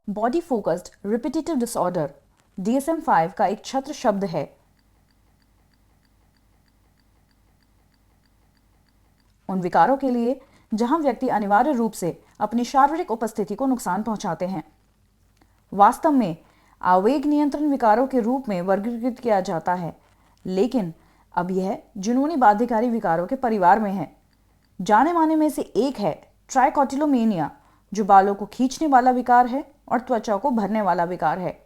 Body focused repetitive disorder DSM-5 का एक छत्र शब्द है। उन विकारों के लिए जहां व्यक्ति अनिवार्य रूप से अपनी शारीरिक उपस्थिति को नुकसान पहुंचाते हैं। वास्तव में आवेग नियंत्रण विकारों के रूप में वर्गीकृत किया जाता है, लेकिन अब यह जुनूनी बाध्यकारी विकारों के परिवार में है। जाने माने में से एक है ट्राइकोटिलोमेनिया, जो बालों को खींचने वाला विकार है और त्वचा को भरने वाला विकार है।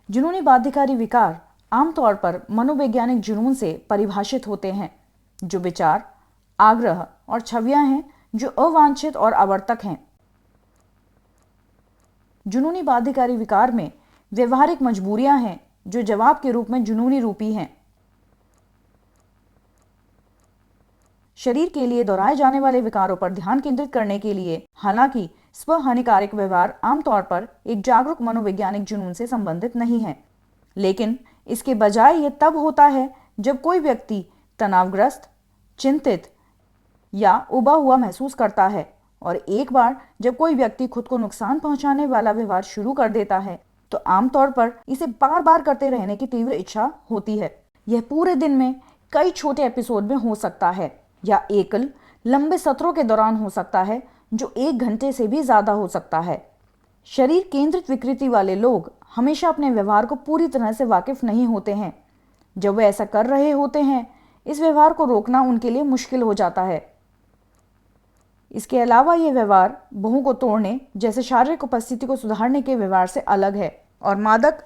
जुनूनी बाध्यकारी विकार आमतौर पर मनोवैज्ञानिक जुनून से परिभाषित होते हैं, जो विचार, आग्रह और छवियां हैं जो अवांछित और आवर्तक हैं। जुनूनी बाध्यकारी विकार में व्यवहारिक मजबूरियां हैं जो जवाब के रूप में जुनूनी रूपी हैं। शरीर के लिए दोहराए जाने वाले विकारों पर ध्यान केंद्रित करने के लिए, हालांकि स्व हानिकारक व्यवहार आमतौर पर एक जागरूक मनोवैज्ञानिक जुनून से संबंधित नहीं है, लेकिन इसके बजाय यह तब होता है जब कोई व्यक्ति तनावग्रस्त, चिंतित या उबा हुआ महसूस करता है, और एक बार जब कोई व्यक्ति खुद को नुकसान पहुंचाने वाला व्यवहार शुरू कर देता है तो आमतौर पर इसे बार बार करते रहने की तीव्र इच्छा होती है। यह पूरे दिन में कई छोटे एपिसोड में हो सकता है या एकल लंबे सत्रों के दौरान हो सकता है, जो 1 घंटे से भी ज्यादा हो सकता है। शरीर केंद्रित विकृति वाले लोग हमेशा अपने व्यवहार को पूरी तरह से वाकिफ नहीं होते हैं। जब वे ऐसा कर रहे होते हैं, इस व्यवहार को रोकना उनके लिए मुश्किल हो जाता है। इसके अलावा यह व्यवहार बहुओं को तोड़ने जैसे शारीरिक उपस्थिति को सुधारने के व्यवहार से अलग है, और मादक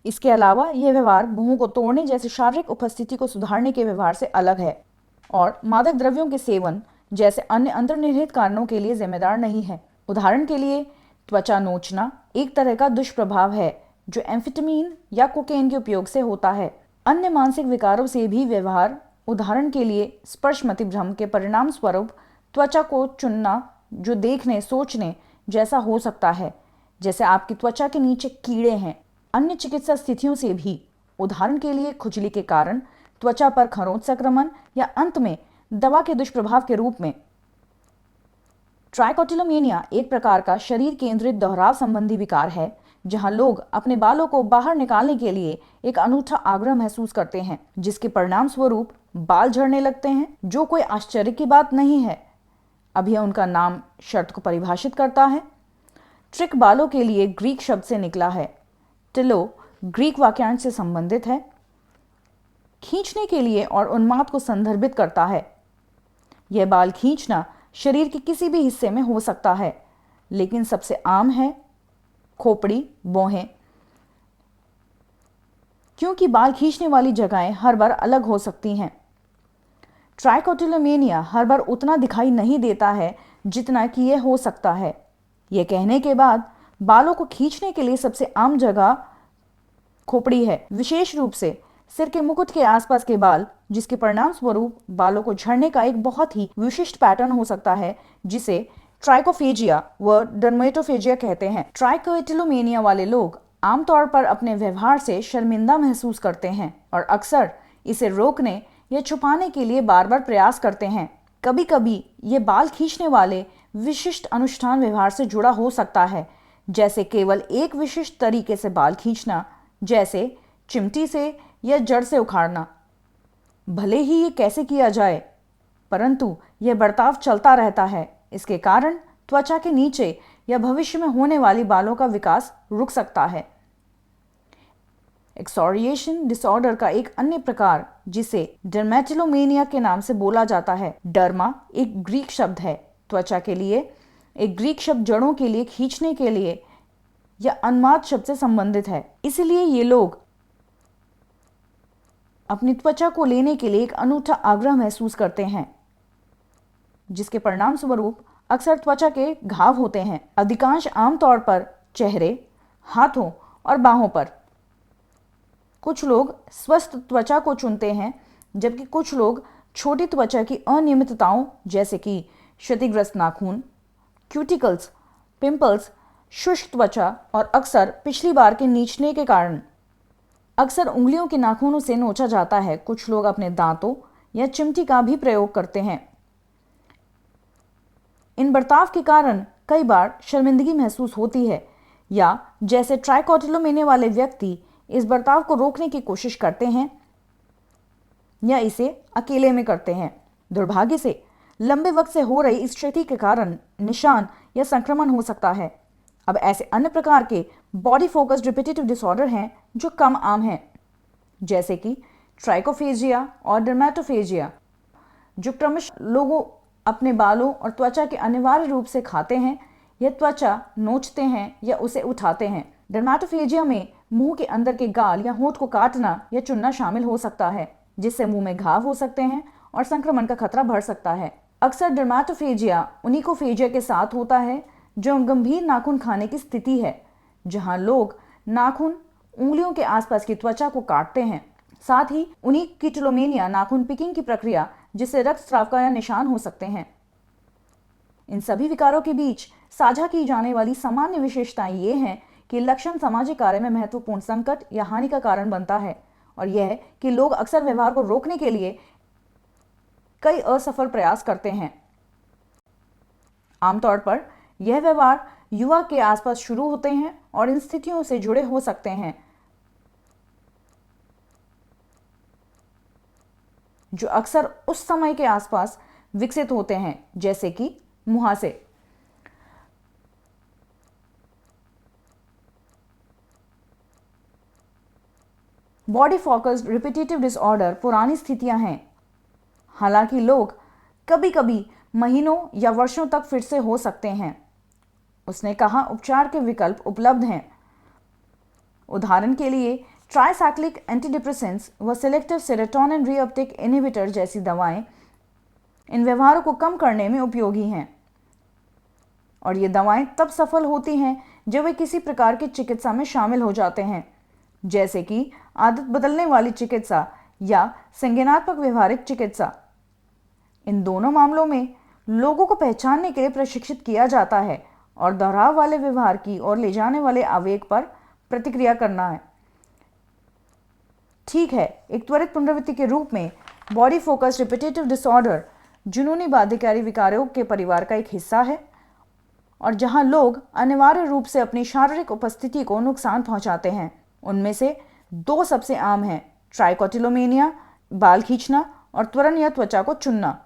इसके अलावा यह व्यवहार बहुओं को तोड़ने जैसे शारीरिक उपस्थिति को सुधारने के व्यवहार से अलग है और मादक द्रव्यों के सेवन जैसे अन्य अंतर्निहित कारणों के लिए जिम्मेदार नहीं है। उदाहरण के लिए, त्वचा नोचना एक तरह का दुष्प्रभाव है जो एम्फेटामिन या कोकेन के उपयोग से होता है। अन्य मानसिक विकारों से भी व्यवहार, उदाहरण के लिए स्पर्श मतिभ्रम के परिणाम स्वरूप त्वचा को चुनना, जो देखने सोचने जैसा हो सकता है, जैसे आपकी त्वचा के नीचे कीड़े हैं। अन्य चिकित्सा स्थितियों से भी, उदाहरण के लिए खुजली के कारण त्वचा पर खरोंच संक्रमण या अंत में दवा के दुष्प्रभाव के रूप में। ट्राइकोटिलोमेनिया एक प्रकार का शरीर केंद्रित दोहराव संबंधी विकार है जहां लोग अपने बालों को बाहर निकालने के लिए एक अनूठा आग्रह महसूस करते हैं, जिसके परिणाम स्वरूप बाल झड़ने लगते हैं, जो कोई आश्चर्य की बात नहीं है। अब यह उनका नाम शर्त को परिभाषित करता है। ट्रिक बालों के लिए ग्रीक शब्द से निकला है। टिलो ग्रीक वाक्यांश से संबंधित है, खींचने के लिए और उन्माद को संदर्भित करता है। यह बाल खींचना शरीर के किसी भी हिस्से में हो सकता है, लेकिन सबसे आम है खोपड़ी, भौहें, क्योंकि बाल खींचने वाली जगहें हर बार अलग हो सकती हैं। ट्राइकोटिलोमेनिया हर बार उतना दिखाई नहीं देता है जितना कि यह हो सकता है। यह कहने के बाद, बालों को खींचने के लिए सबसे आम जगह खोपड़ी है, विशेष रूप से सिर के मुकुट के आसपास के बाल, जिसके परिणाम स्वरूप बालों को झड़ने का एक बहुत ही विशिष्ट पैटर्न हो सकता है, जिसे ट्राइकोफेजिया व डर्मेटोफेजिया कहते हैं। ट्राइकोटिलोमेनिया वाले लोग आमतौर पर अपने व्यवहार से शर्मिंदा महसूस करते हैं और अक्सर इसे रोकने या छुपाने के लिए बार बार प्रयास करते हैं। कभी कभी ये बाल खींचने वाले विशिष्ट अनुष्ठान व्यवहार से जुड़ा हो सकता है, जैसे केवल एक विशिष्ट तरीके से बाल खींचना, जैसे चिमटी से या जड़ से उखाड़ना। भले ही ये कैसे किया जाए, परंतु यह बर्ताव चलता रहता है। इसके कारण त्वचा के नीचे या भविष्य में होने वाली बालों का विकास रुक सकता है। एक्सोरिएशन डिसऑर्डर का एक अन्य प्रकार, जिसे डर्मेटिलोमेनिया के नाम से बोला जाता है। डर्मा एक ग्रीक शब्द है त्वचा के लिए, एक ग्रीक शब्द जड़ों के लिए खींचने के लिए या उन्माद शब्द से संबंधित है। इसलिए ये लोग अपनी त्वचा को लेने के लिए एक अनूठा आग्रह महसूस करते हैं, जिसके परिणाम स्वरूप अक्सर त्वचा के घाव होते हैं, अधिकांश आमतौर पर चेहरे, हाथों और बाहों पर। कुछ लोग स्वस्थ त्वचा को चुनते हैं, जबकि कुछ लोग छोटी त्वचा की अनियमितताओं जैसे कि क्षतिग्रस्त नाखून, क्यूटिकल्स, पिंपल्स, शुष्क त्वचा और अक्सर पिछली बार के नीचने के कारण अक्सर उंगलियों के नाखूनों से नोचा जाता है। कुछ लोग अपने दांतों या चिमटी का भी प्रयोग करते हैं। इन बर्ताव के कारण कई बार शर्मिंदगी महसूस होती है, या जैसे ट्राइकोटिलोमेनिया वाले व्यक्ति इस बर्ताव को रोकने की कोशिश करते हैं या इसे अकेले में करते हैं। दुर्भाग्य से लंबे वक्त से हो रही इस क्षति के कारण निशान या संक्रमण हो सकता है। अब ऐसे अन्य प्रकार के बॉडी फोकस्ड रिपीटेटिव डिसऑर्डर हैं जो कम आम हैं, जैसे कि ट्राइकोफेजिया और डर्मेटोफेजिया, जो क्रमशः लोगों अपने बालों और त्वचा के अनिवार्य रूप से खाते हैं या त्वचा नोचते हैं या उसे उठाते हैं। डर्मेटोफेजिया में मुंह के अंदर के गाल या होंठ को काटना या चुनना शामिल हो सकता है, जिससे मुंह में घाव हो सकते हैं और संक्रमण का खतरा बढ़ सकता है। अक्सर डर्मेटोफेजिया ओनिकोफेजिया के साथ होता है, जो गंभीर नाखून खाने की स्थिति है, जहां लोग नाखून उंगलियों के आसपास की त्वचा को काटते हैं। साथ ही ओनिकोटिलोमेनिया नाखून पिकिंग की प्रक्रिया, जिससे रक्तस्राव का निशान हो सकते हैं। इन सभी विकारों के बीच साझा की जाने वाली सामान्य विशेषताएं ये हैं कि लक्षण सामाजिक कार्य में महत्वपूर्ण संकट या हानि का कारण बनता है, और यह है कि लोग अक्सर व्यवहार को रोकने के लिए कई असफल प्रयास करते हैं। आमतौर पर यह व्यवहार युवा के आसपास शुरू होते हैं और इन स्थितियों से जुड़े हो सकते हैं, जो अक्सर उस समय के आसपास विकसित होते हैं, जैसे कि मुहासे। बॉडी फोकस्ड रिपीटेटिव डिसऑर्डर पुरानी स्थितियां हैं, हालांकि लोग कभी कभी महीनों या वर्षों तक फिर से हो सकते हैं। उसने कहा, उपचार के विकल्प उपलब्ध हैं। उदाहरण के लिए ट्राइसाइक्लिक एंटीडिप्रेसेंट्स व सिलेक्टिव सेरोटोनिन रीअपटेक इनहिबिटर जैसी दवाएं इन व्यवहारों को कम करने में उपयोगी हैं, और ये दवाएं तब सफल होती हैं जब वे किसी प्रकार की चिकित्सा में शामिल हो जाते हैं, जैसे कि आदत बदलने वाली चिकित्सा या संज्ञानात्मक व्यवहारिक चिकित्सा। इन दोनों मामलों में लोगों को पहचानने के लिए प्रशिक्षित किया जाता है और दोहराव वाले व्यवहार की ओर ले जाने वाले आवेग पर प्रतिक्रिया करना है। ठीक है, एक त्वरित पुनरावृत्ति के रूप में बॉडी फोकस्ड रिपीटेटिव डिसऑर्डर जुनूनी बाध्यकारी विकारों के परिवार का एक हिस्सा है, और जहां लोग अनिवार्य रूप से अपनी शारीरिक उपस्थिति को नुकसान पहुंचाते हैं। उनमें से दो सबसे आम हैं, ट्राइकोटिलोमेनिया, बाल खींचना, और त्वरण या त्वचा को चुनना।